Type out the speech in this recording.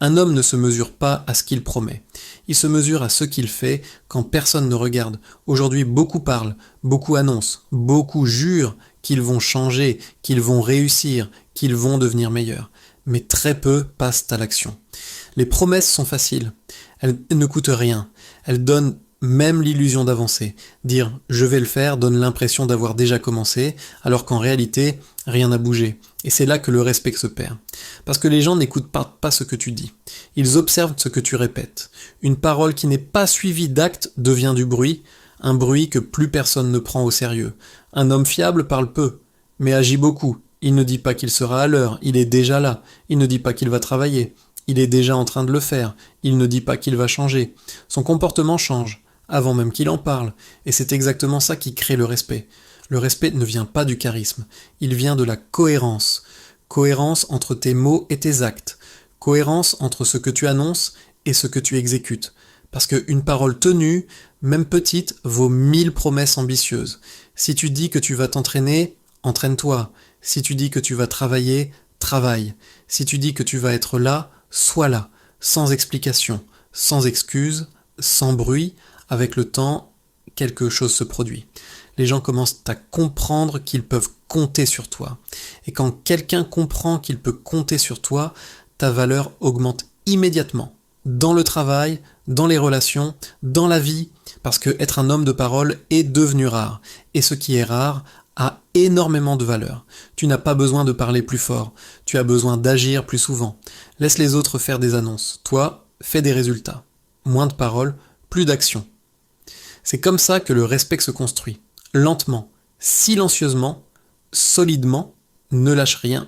Un homme ne se mesure pas à ce qu'il promet. Il se mesure à ce qu'il fait quand personne ne regarde. Aujourd'hui, beaucoup parlent, beaucoup annoncent, beaucoup jurent qu'ils vont changer, qu'ils vont réussir, qu'ils vont devenir meilleurs. Mais très peu passent à l'action. Les promesses sont faciles. Elles ne coûtent rien. Elles donnent même l'illusion d'avancer. Dire je vais le faire donne l'impression d'avoir déjà commencé, alors qu'en réalité, rien n'a bougé. Et c'est là que le respect se perd. Parce que les gens n'écoutent pas ce que tu dis. Ils observent ce que tu répètes. Une parole qui n'est pas suivie d'actes devient du bruit, un bruit que plus personne ne prend au sérieux. Un homme fiable parle peu, mais agit beaucoup. Il ne dit pas qu'il sera à l'heure, il est déjà là. Il ne dit pas qu'il va travailler. Il est déjà en train de le faire. Il ne dit pas qu'il va changer. Son comportement change, avant même qu'il en parle. Et c'est exactement ça qui crée le respect. Le respect ne vient pas du charisme. Il vient de la cohérence. Cohérence entre tes mots et tes actes. Cohérence entre ce que tu annonces et ce que tu exécutes. Parce qu'une parole tenue, même petite, vaut 1000 promesses ambitieuses. Si tu dis que tu vas t'entraîner, entraîne-toi. Si tu dis que tu vas travailler, travaille. Si tu dis que tu vas être là, sois là, sans explication, sans excuse, sans bruit. Avec le temps, quelque chose se produit. Les gens commencent à comprendre qu'ils peuvent compter sur toi. Et quand quelqu'un comprend qu'il peut compter sur toi, ta valeur augmente immédiatement. Dans le travail, dans les relations, dans la vie, parce que être un homme de parole est devenu rare. Et ce qui est rare a énormément de valeur. Tu n'as pas besoin de parler plus fort, tu as besoin d'agir plus souvent. Laisse les autres faire des annonces. Toi, fais des résultats. Moins de paroles, plus d'action. C'est comme ça que le respect se construit. Lentement, silencieusement, solidement, ne lâche rien